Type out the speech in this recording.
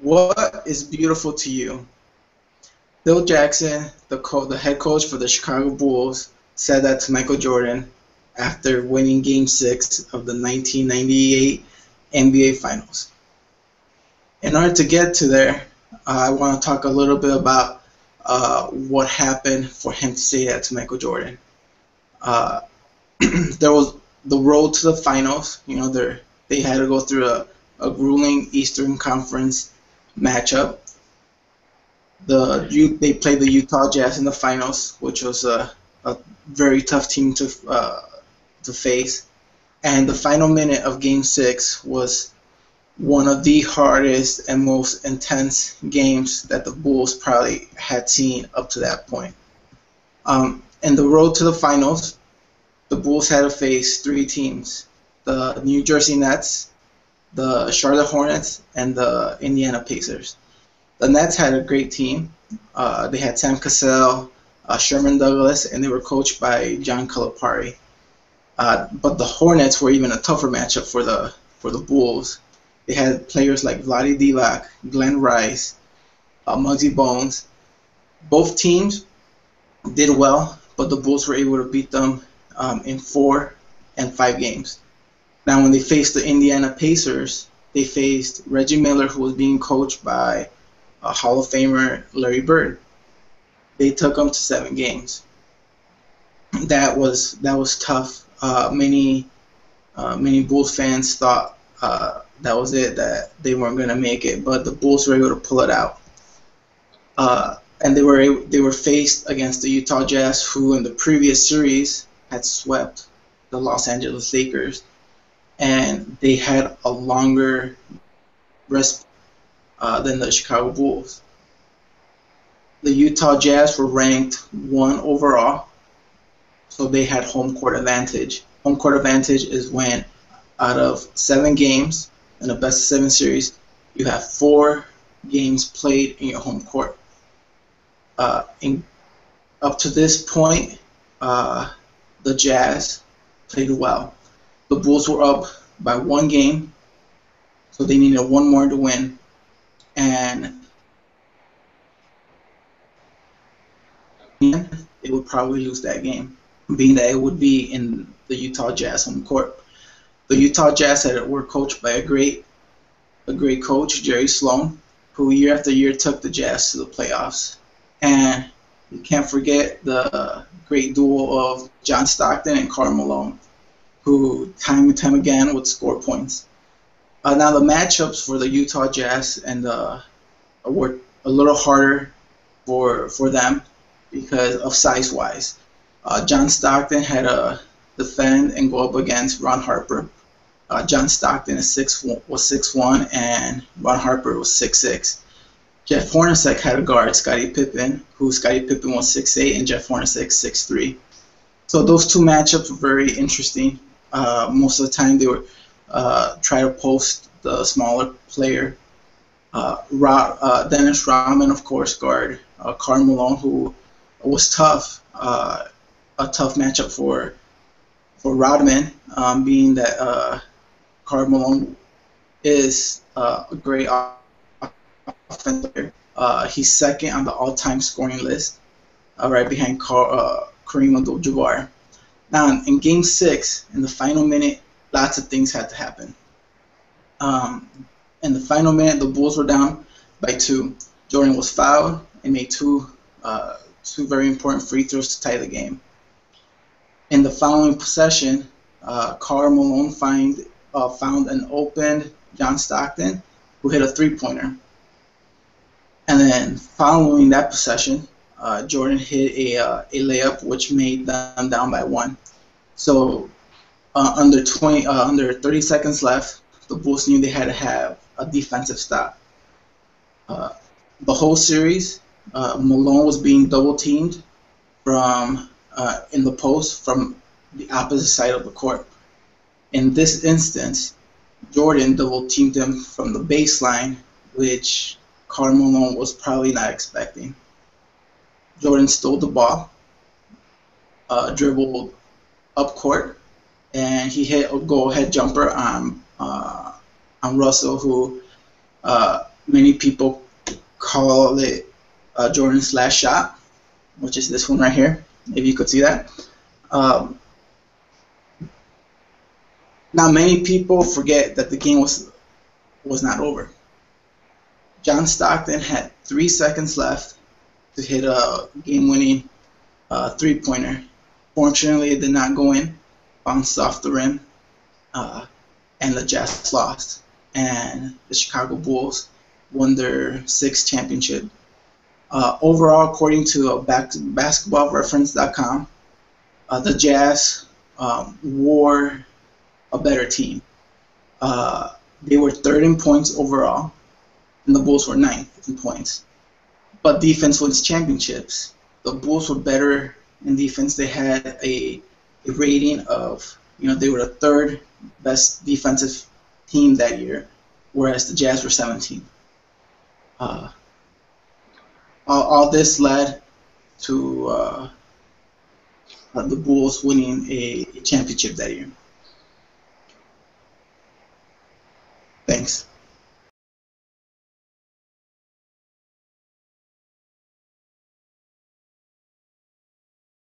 What is beautiful to you? Phil Jackson, the head coach for the Chicago Bulls, said that to Michael Jordan after winning Game 6 of the 1998 NBA Finals. In order to get to there, I want to talk a little bit about what happened for him to say that to Michael Jordan. Uh, there was the road to the finals. They had to go through a grueling Eastern Conference matchup. They played the Utah Jazz in the finals, which was a very tough team to face. And the final minute of Game 6 was one of the hardest and most intense games that the Bulls probably had seen up to that point. In the road to the finals, the Bulls had to face three teams: the New Jersey Nets, the Charlotte Hornets, and the Indiana Pacers. The Nets had a great team. They had Sam Cassell, Sherman Douglas, and they were coached by John Calipari. But the Hornets were even a tougher matchup for the Bulls. They had players like Vlade Divac, Glenn Rice, Muggsy Bogues. Both teams did well, but the Bulls were able to beat them in 4 and 5 games. Now, when they faced the Indiana Pacers, they faced Reggie Miller, who was being coached by Hall of Famer Larry Bird. They took them to 7 games. That was tough. Many Bulls fans thought that was it, that they weren't going to make it, but the Bulls were able to pull it out. And they were faced against the Utah Jazz, who in the previous series had swept the Los Angeles Lakers, and they had a longer rest than the Chicago Bulls. The Utah Jazz were ranked 1 overall, so they had home court advantage. Home court advantage is when out of 7 games in a best-of-7 series, you have 4 games played in your home court. Up to this point, the Jazz played well. The Bulls were up by 1 game, so they needed 1 more to win. And they would probably lose that game, being that it would be in the Utah Jazz home court. The Utah Jazz were coached by a great coach, Jerry Sloan, who year after year took the Jazz to the playoffs. And you can't forget the great duo of John Stockton and Karl Malone, who time and time again would score points. Now the matchups for the Utah Jazz were a little harder for them because of size-wise. John Stockton had to defend and go up against Ron Harper. John Stockton was 6'1", and Ron Harper was 6'6". Jeff Hornacek had a guard, Scottie Pippen, Scottie Pippen was 6'8", and Jeff Hornacek 6'3". So those two matchups were very interesting. Most of the time they would try to post the smaller player. Dennis Rodman, of course, guard Karl Malone, who was tough. A tough matchup for Rodman, being that Karl Malone is a great offensive player. He's second on the all-time scoring list, right behind Kareem Abdul-Jabbar. Now, in Game 6, in the final minute, lots of things had to happen. In the final minute, the Bulls were down by 2. Jordan was fouled and made two very important free throws to tie the game. In the following possession, Karl Malone found an open John Stockton, who hit a three-pointer. And then following that possession, Jordan hit a layup, which made them down by 1. So under 30 seconds left, the Bulls knew they had to have a defensive stop. The whole series, Malone was being double-teamed in the post from the opposite side of the court. In this instance, Jordan double-teamed him from the baseline, which Karl Malone was probably not expecting. Jordan stole the ball, dribbled up court, and he hit a go-ahead jumper on Russell, who Many people call it Jordan's last shot, which is this one right here, if you could see that. Um, Now, many people forget that the game was not over. John Stockton had 3 seconds left to hit a game-winning three-pointer. Fortunately, it did not go in, bounced off the rim, uh, and the Jazz lost. And the Chicago Bulls won their sixth championship. Overall, according to basketballreference.com, the Jazz were a better team. They were third in points overall, and the Bulls were ninth in points. But defense wins championships. The Bulls were better in defense. They had a rating of, they were the third best defensive team that year, whereas the Jazz were 17. All this led to the Bulls winning a championship that year. Thanks.